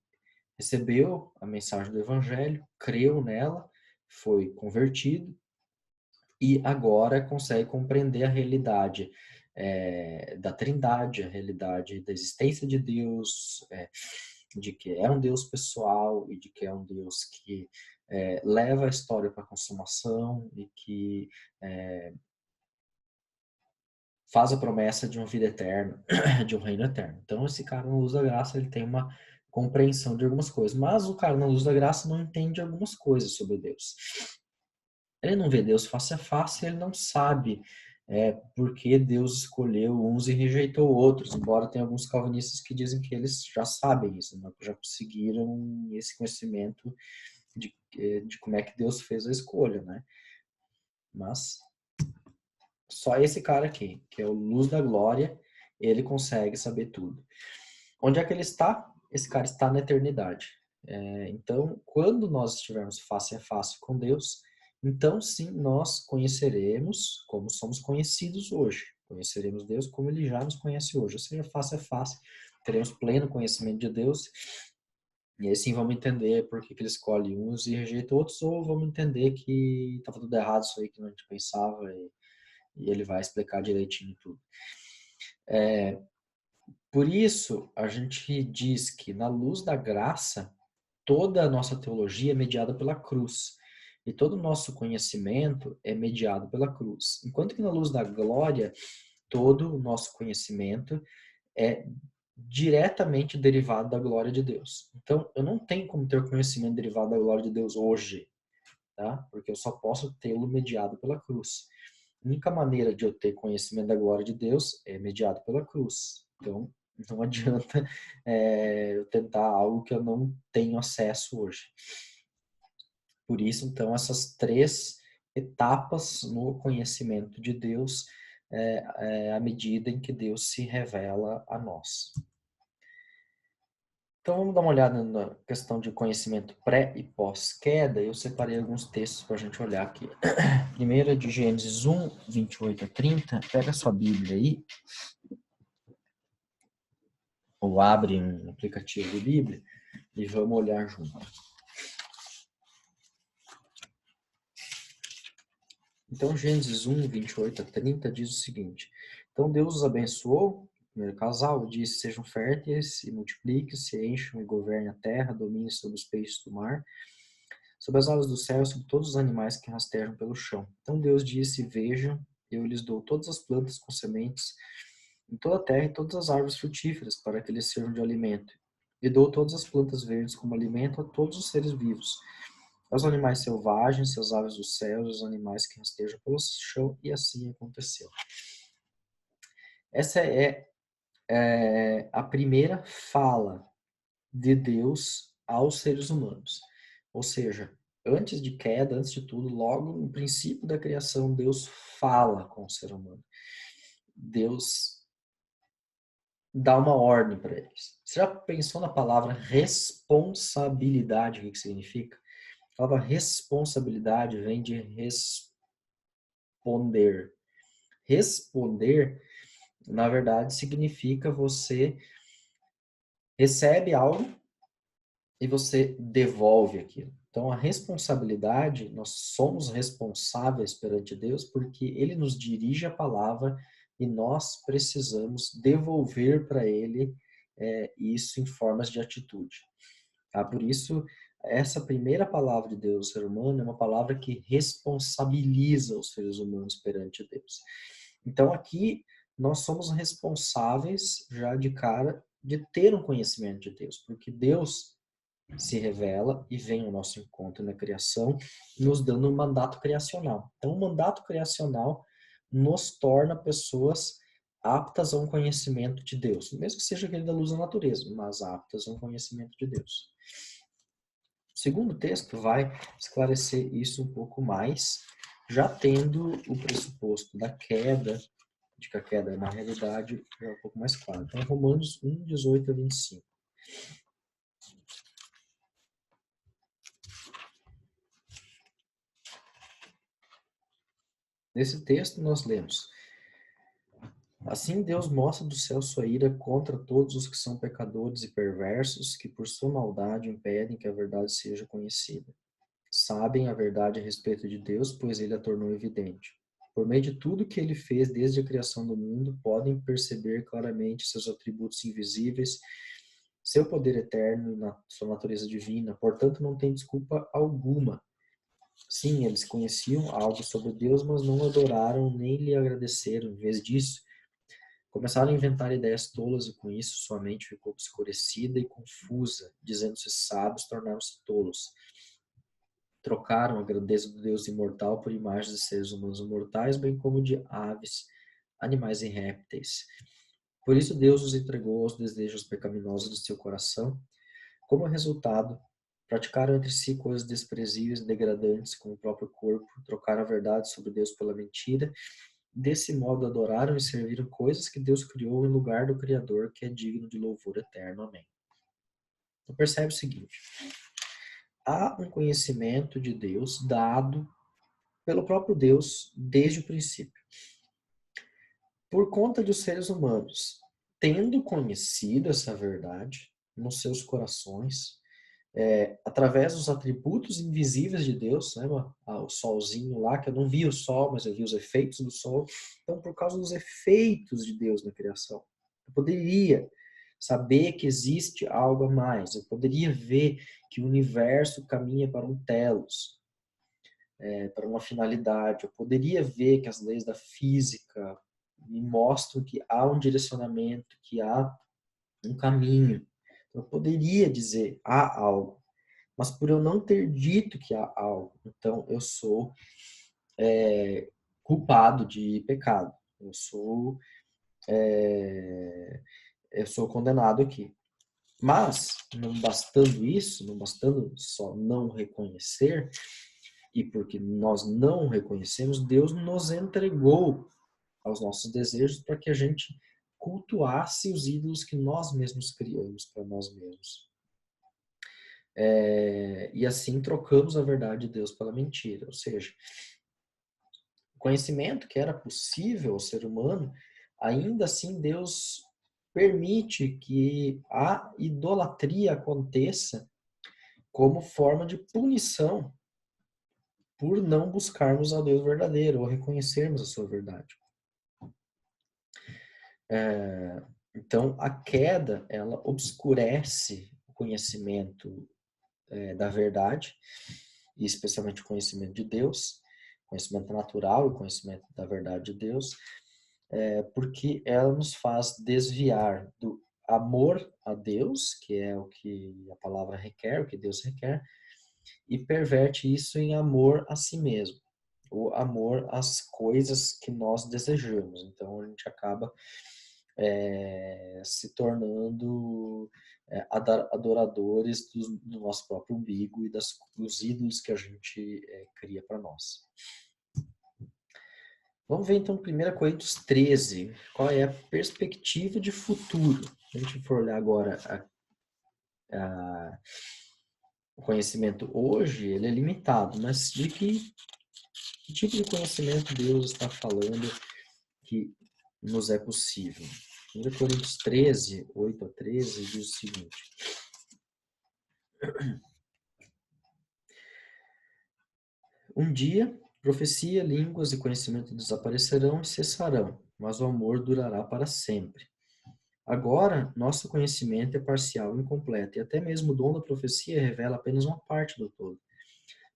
Speaker 1: recebeu a mensagem do Evangelho, creu nela, foi convertido e agora consegue compreender a realidade da Trindade, a realidade da existência de Deus, de que é um Deus pessoal e de que é um Deus que leva a história para a consumação e que faz a promessa de uma vida eterna, de um reino eterno. Então, esse cara na luz da graça, ele tem uma compreensão de algumas coisas, mas o cara na luz da graça não entende algumas coisas sobre Deus. Ele não vê Deus face a face, ele não sabe por que Deus escolheu uns e rejeitou outros, embora tenha alguns calvinistas que dizem que eles já sabem isso, né? Já conseguiram esse conhecimento de como é que Deus fez a escolha, né? Mas só esse cara aqui, que é o Luz da Glória, ele consegue saber tudo. Onde é que ele está? Esse cara está na eternidade. Então, quando nós estivermos face a face com Deus, então sim nós conheceremos como somos conhecidos hoje. Conheceremos Deus como Ele já nos conhece hoje, ou seja, face a face. Teremos pleno conhecimento de Deus e aí sim vamos entender por que Ele escolhe uns e rejeita outros, ou vamos entender que estava tudo errado isso aí que a gente pensava e Ele vai explicar direitinho tudo. Por isso, a gente diz que na luz da graça, toda a nossa teologia é mediada pela cruz. E todo o nosso conhecimento é mediado pela cruz. Enquanto que na luz da glória, todo o nosso conhecimento é diretamente derivado da glória de Deus. Então, eu não tenho como ter conhecimento derivado da glória de Deus hoje, tá? Porque eu só posso tê-lo mediado pela cruz. A única maneira de eu ter conhecimento da glória de Deus é mediado pela cruz. Então, não adianta eu tentar algo que eu não tenho acesso hoje. Por isso, então, essas três etapas no conhecimento de Deus à medida em que Deus se revela a nós. Então, vamos dar uma olhada na questão de conhecimento pré e pós-queda. Eu separei alguns textos para a gente olhar aqui. Primeiro é de Gênesis 1, 28 a 30. Pega a sua Bíblia aí, ou abre um aplicativo de Bíblia, e vamos olhar junto. Então, Gênesis 1, 28 a 30 diz o seguinte: Então Deus os abençoou, o primeiro casal, disse: Sejam férteis e multipliquem-se, encham e governem a terra, dominem sobre os peixes do mar, sobre as aves do céu, sobre todos os animais que rastejam pelo chão. Então Deus disse: Vejam, eu lhes dou todas as plantas com sementes em toda a terra e todas as árvores frutíferas, para que lhes sirvam de alimento. E dou todas as plantas verdes como alimento a todos os seres vivos, aos animais selvagens, às aves do céu, aos animais que rastejam pelo chão, e assim aconteceu. Essa é a primeira fala de Deus aos seres humanos. Ou seja, antes de queda, antes de tudo, logo no princípio da criação, Deus fala com o ser humano. Deus dá uma ordem para eles. Você já pensou na palavra responsabilidade? O que significa? A palavra responsabilidade vem de responder. Responder, na verdade, significa você recebe algo e você devolve aquilo. Então, a responsabilidade, nós somos responsáveis perante Deus porque Ele nos dirige a palavra e nós precisamos devolver para Ele isso em formas de atitude. Tá? Por isso, essa primeira palavra de Deus ao ser humano é uma palavra que responsabiliza os seres humanos perante Deus. Então, aqui, nós somos responsáveis, já de cara, de ter um conhecimento de Deus, porque Deus se revela e vem ao nosso encontro na criação, nos dando um mandato criacional. Então, o mandato criacional nos torna pessoas aptas a um conhecimento de Deus, mesmo que seja aquele da luz da natureza, mas aptas a um conhecimento de Deus. O segundo texto vai esclarecer isso um pouco mais, já tendo o pressuposto da queda, de que a queda é uma realidade, já é um pouco mais claro. Então, Romanos 1, 18 a 25. Nesse texto nós lemos: Assim Deus mostra do céu sua ira contra todos os que são pecadores e perversos, que por sua maldade impedem que a verdade seja conhecida. Sabem a verdade a respeito de Deus, pois ele a tornou evidente. Por meio de tudo que ele fez desde a criação do mundo, podem perceber claramente seus atributos invisíveis, seu poder eterno e sua natureza divina. Portanto, não tem desculpa alguma. Sim, eles conheciam algo sobre Deus, mas não adoraram nem lhe agradeceram. Em vez disso, Começaram a inventar ideias tolas e com isso sua mente ficou obscurecida e confusa, dizendo-se sábios, tornaram-se tolos. Trocaram a grandeza do Deus imortal por imagens de seres humanos mortais, bem como de aves, animais e répteis. Por isso Deus os entregou aos desejos pecaminosos de seu coração. Como resultado, praticaram entre si coisas desprezíveis e degradantes com o próprio corpo, trocaram a verdade sobre Deus pela mentira. Desse modo adoraram e serviram coisas que Deus criou em lugar do Criador, que é digno de louvor eterno. Amém. Então percebe o seguinte: há um conhecimento de Deus dado pelo próprio Deus desde o princípio. Por conta de os seres humanos tendo conhecido essa verdade nos seus corações, através dos atributos invisíveis de Deus, né, o solzinho lá, que eu não vi o sol, mas eu vi os efeitos do sol. Então, por causa dos efeitos de Deus na criação, eu poderia saber que existe algo a mais, eu poderia ver que o universo caminha para um telos, para uma finalidade, eu poderia ver que as leis da física me mostram que há um direcionamento, que há um caminho. Eu poderia dizer, há algo. Mas por eu não ter dito que há algo, então eu sou culpado de pecado. Eu sou condenado aqui. Mas, não bastando isso, não bastando só não reconhecer, e porque nós não reconhecemos, Deus nos entregou aos nossos desejos para que a gente cultuasse os ídolos que nós mesmos criamos para nós mesmos. E assim trocamos a verdade de Deus pela mentira. Ou seja, o conhecimento que era possível ao ser humano, ainda assim Deus permite que a idolatria aconteça como forma de punição por não buscarmos a Deus verdadeiro ou reconhecermos a sua verdade. Então, a queda, ela obscurece o conhecimento da verdade, e especialmente o conhecimento de Deus, conhecimento natural e conhecimento da verdade de Deus, porque ela nos faz desviar do amor a Deus, que é o que a palavra requer, o que Deus requer, e perverte isso em amor a si mesmo, o amor às coisas que nós desejamos. Então a gente acaba se tornando adoradores do nosso próprio umbigo e dos ídolos que a gente cria para nós. Vamos ver então 1 Coríntios 13, qual é a perspectiva de futuro. Se a gente for olhar agora o conhecimento hoje, ele é limitado, mas de que tipo de conhecimento Deus está falando que nos é possível? 1 Coríntios 13, 8 a 13, diz o seguinte: Um dia, profecia, línguas e conhecimento desaparecerão e cessarão, mas o amor durará para sempre. Agora, nosso conhecimento é parcial e incompleto, e até mesmo o dom da profecia revela apenas uma parte do todo.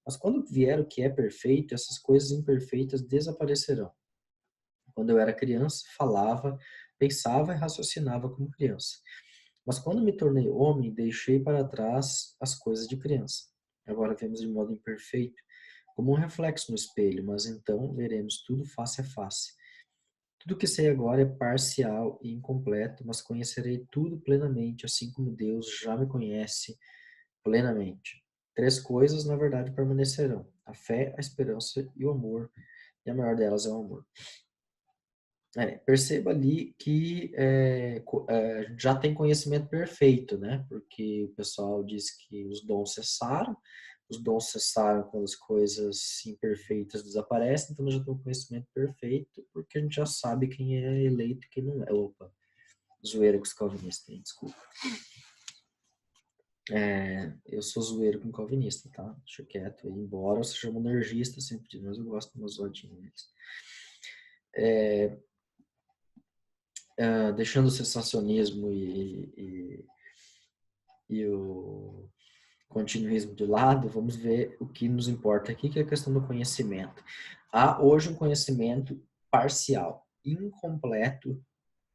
Speaker 1: Mas quando vier o que é perfeito, essas coisas imperfeitas desaparecerão. Quando eu era criança, falava, pensava e raciocinava como criança. Mas quando me tornei homem, deixei para trás as coisas de criança. Agora vemos de modo imperfeito, como um reflexo no espelho, mas então veremos tudo face a face. Tudo que sei agora é parcial e incompleto, mas conhecerei tudo plenamente, assim como Deus já me conhece plenamente. Três coisas, na verdade, permanecerão: a fé, a esperança e o amor, e a maior delas é o amor. Perceba ali que já tem conhecimento perfeito, né? Porque o pessoal diz que os dons cessaram quando as coisas imperfeitas desaparecem, então nós já temos conhecimento perfeito, porque a gente já sabe quem é eleito e quem não é. Opa, zoeira com os calvinistas, desculpa. Eu sou zoeiro com calvinista, tá? Deixa quieto aí, embora eu seja monergista sempre, mas eu gosto de uma zoadinha deles. Deixando o sensacionismo e o continuismo de lado, vamos ver o que nos importa aqui, que é a questão do conhecimento. Há hoje um conhecimento parcial, incompleto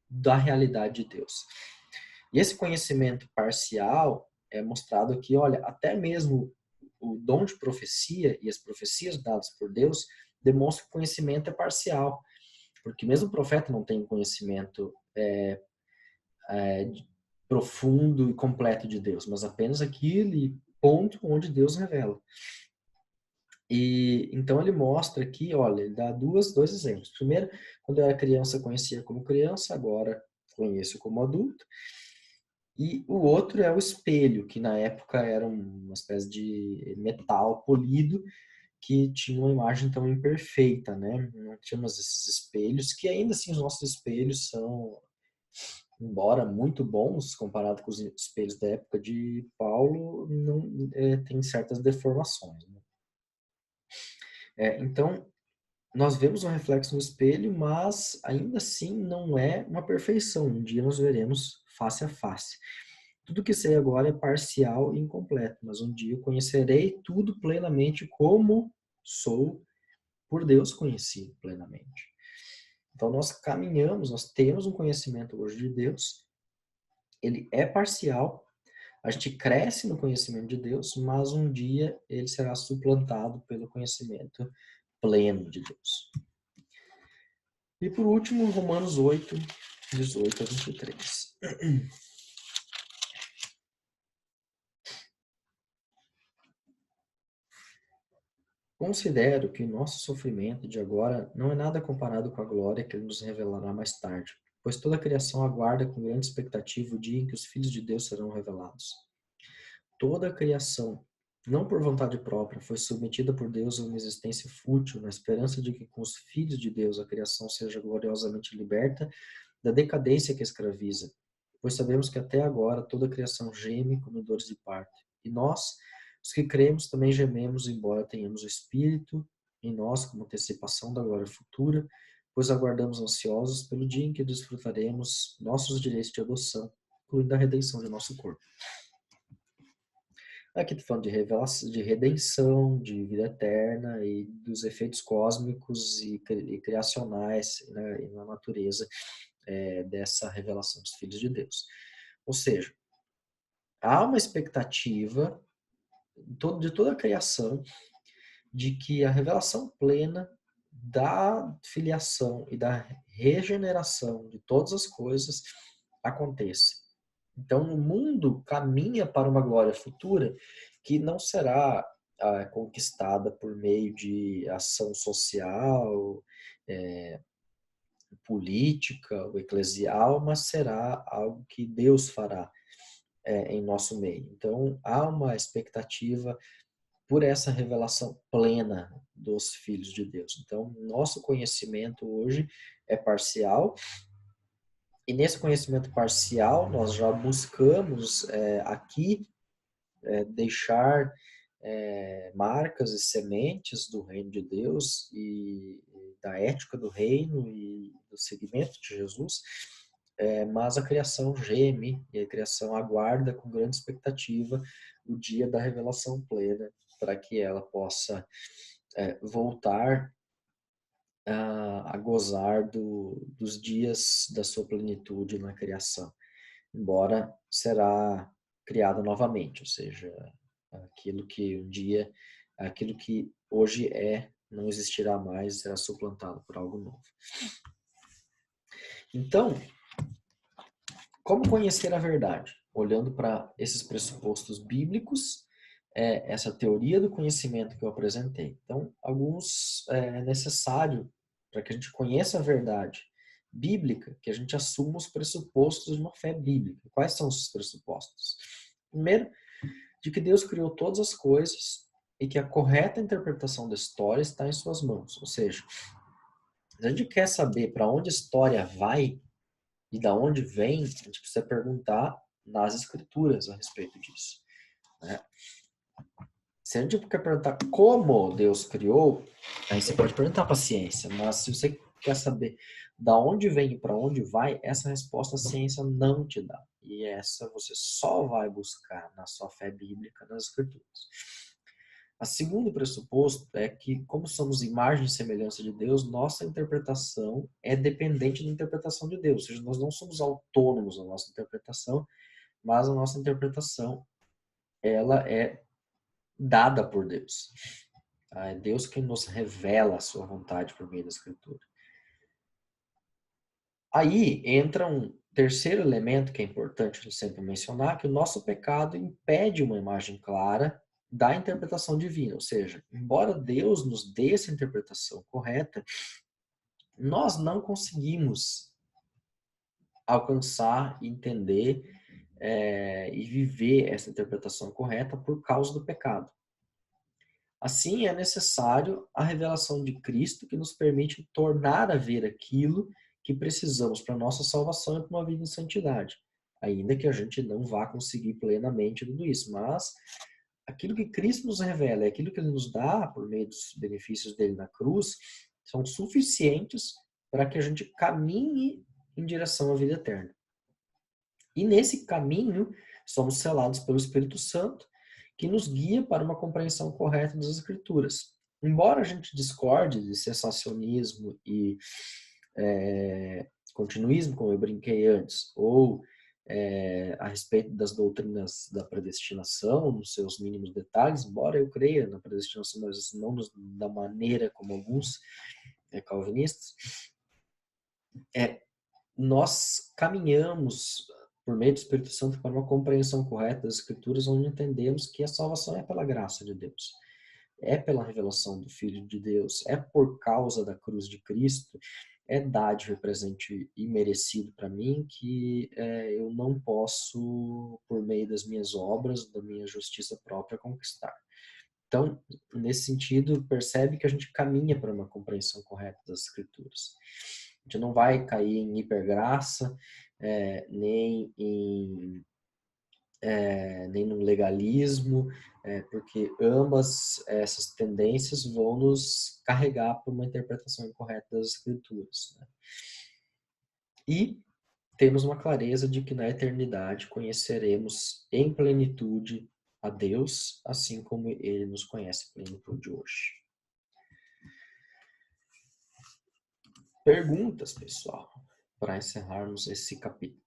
Speaker 1: da realidade de Deus. E esse conhecimento parcial é mostrado aqui, olha, até mesmo o dom de profecia e as profecias dadas por Deus demonstram que o conhecimento é parcial, porque mesmo o profeta não tem um conhecimento profundo e completo de Deus, mas apenas aquele ponto onde Deus revela. E então ele mostra aqui, olha, ele dá dois exemplos. Primeiro, quando eu era criança, eu conhecia como criança, agora conheço como adulto. E o outro é o espelho, que na época era uma espécie de metal polido que tinha uma imagem tão imperfeita, né? Não tínhamos esses espelhos, que ainda assim os nossos espelhos são, embora muito bons, comparado com os espelhos da época de Paulo, não tem certas deformações, né? Então, nós vemos um reflexo no espelho, mas ainda assim não é uma perfeição. Um dia nós veremos face a face. Tudo que sei agora é parcial e incompleto, mas um dia eu conhecerei tudo plenamente como sou por Deus conhecido plenamente. Então nós caminhamos, nós temos um conhecimento hoje de Deus, ele é parcial, a gente cresce no conhecimento de Deus, mas um dia ele será suplantado pelo conhecimento pleno de Deus. E por último, Romanos 8, 18 a 23. Considero que o nosso sofrimento de agora não é nada comparado com a glória que ele nos revelará mais tarde, pois toda a criação aguarda com grande expectativa o dia em que os filhos de Deus serão revelados. Toda a criação, não por vontade própria, foi submetida por Deus a uma existência fútil, na esperança de que com os filhos de Deus a criação seja gloriosamente liberta da decadência que escraviza, pois sabemos que até agora toda a criação geme como dores de parto. E nós, os que cremos, também gememos, embora tenhamos o Espírito em nós como antecipação da glória futura, pois aguardamos ansiosos pelo dia em que desfrutaremos nossos direitos de adoção, incluindo a redenção de nosso corpo. Aqui estou falando de revelação, de redenção, de vida eterna e dos efeitos cósmicos e criacionais, né, na natureza dessa revelação dos filhos de Deus. Ou seja, há uma expectativa de toda a criação de que a revelação plena da filiação e da regeneração de todas as coisas aconteça. Então, o mundo caminha para uma glória futura que não será conquistada por meio de ação social, política ou eclesial, mas será algo que Deus fará em nosso meio. Então, há uma expectativa por essa revelação plena dos filhos de Deus. Então, nosso conhecimento hoje é parcial, e nesse conhecimento parcial, nós já buscamos aqui deixar marcas e sementes do reino de Deus e da ética do reino e do seguimento de Jesus, mas a criação geme e a criação aguarda com grande expectativa o dia da revelação plena para que ela possa voltar a gozar dos dias da sua plenitude na criação, embora será criada novamente, ou seja, aquilo que um dia, aquilo que hoje não existirá mais, será suplantado por algo novo. Então, como conhecer a verdade? Olhando para esses pressupostos bíblicos, essa teoria do conhecimento que eu apresentei. Então, alguns é necessário para que a gente conheça a verdade bíblica, que a gente assuma os pressupostos de uma fé bíblica. Quais são esses pressupostos? Primeiro, de que Deus criou todas as coisas e que a correta interpretação da história está em suas mãos. Ou seja, se a gente quer saber para onde a história vai e da onde vem, a gente precisa perguntar nas escrituras a respeito disso, né? Se a gente quer perguntar como Deus criou, aí você pode perguntar para a ciência, mas se você quer saber da onde vem e para onde vai, essa resposta a ciência não te dá. E essa você só vai buscar na sua fé bíblica nas escrituras. A segundo pressuposto é que, como somos imagem e semelhança de Deus, nossa interpretação é dependente da interpretação de Deus. Ou seja, nós não somos autônomos na nossa interpretação, mas a nossa interpretação, ela é dada por Deus. É Deus quem nos revela a sua vontade por meio da Escritura. Aí entra um terceiro elemento que é importante sempre mencionar, que o nosso pecado impede uma imagem clara da interpretação divina. Ou seja, embora Deus nos dê essa interpretação correta, nós não conseguimos alcançar, entender e viver essa interpretação correta por causa do pecado. Assim, é necessário a revelação de Cristo que nos permite tornar a ver aquilo que precisamos para a nossa salvação e para uma vida em santidade. Ainda que a gente não vá conseguir plenamente tudo isso, mas aquilo que Cristo nos revela, aquilo que Ele nos dá por meio dos benefícios dele na cruz, são suficientes para que a gente caminhe em direção à vida eterna. E nesse caminho, somos selados pelo Espírito Santo, que nos guia para uma compreensão correta das Escrituras. Embora a gente discorde de cessacionismo e continuismo, como eu brinquei antes, ou a respeito das doutrinas da predestinação, nos seus mínimos detalhes, embora eu creia na predestinação, mas não da maneira como alguns calvinistas, nós caminhamos por meio do Espírito Santo para uma compreensão correta das Escrituras, onde entendemos que a salvação é pela graça de Deus, é pela revelação do Filho de Deus, é por causa da cruz de Cristo, é dádiva e presente imerecido para mim que eu não posso, por meio das minhas obras, da minha justiça própria, conquistar. Então, nesse sentido, percebe que a gente caminha para uma compreensão correta das Escrituras. A gente não vai cair em hipergraça, nem no legalismo, porque ambas essas tendências vão nos carregar para uma interpretação incorreta das Escrituras. Né? E temos uma clareza de que na eternidade conheceremos em plenitude a Deus, assim como Ele nos conhece em plenitude hoje. Perguntas, pessoal, para encerrarmos esse capítulo.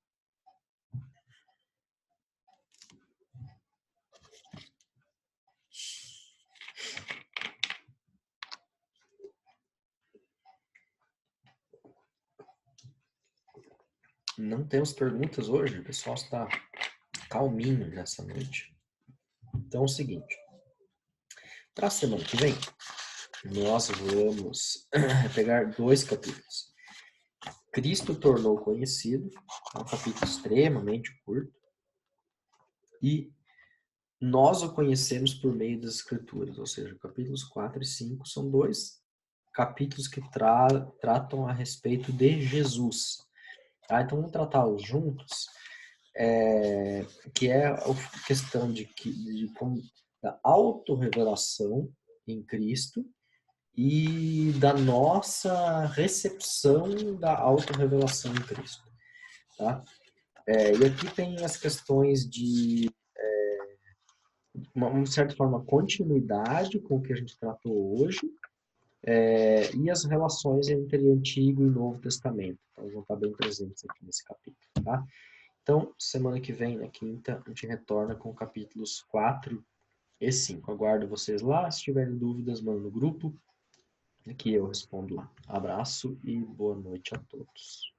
Speaker 1: Não temos perguntas hoje, o pessoal está calminho nessa noite. Então é o seguinte, para a semana que vem, nós vamos pegar 2 capítulos. Cristo tornou conhecido, é um capítulo extremamente curto, e nós o conhecemos por meio das Escrituras, ou seja, capítulos 4 e 5 são 2 capítulos que tratam a respeito de Jesus. Tá? Então vamos tratá-los juntos, que é a questão da autorrevelação em Cristo e da nossa recepção da autorrevelação em Cristo. Tá? E aqui tem as questões de, uma certa forma, continuidade com o que a gente tratou hoje, e as relações entre Antigo e Novo Testamento. Então, vão estar bem presentes aqui nesse capítulo. Tá? Então, semana que vem, na quinta, a gente retorna com capítulos 4 e 5. Aguardo vocês lá. Se tiverem dúvidas, manda no grupo, que eu respondo lá. Abraço e boa noite a todos.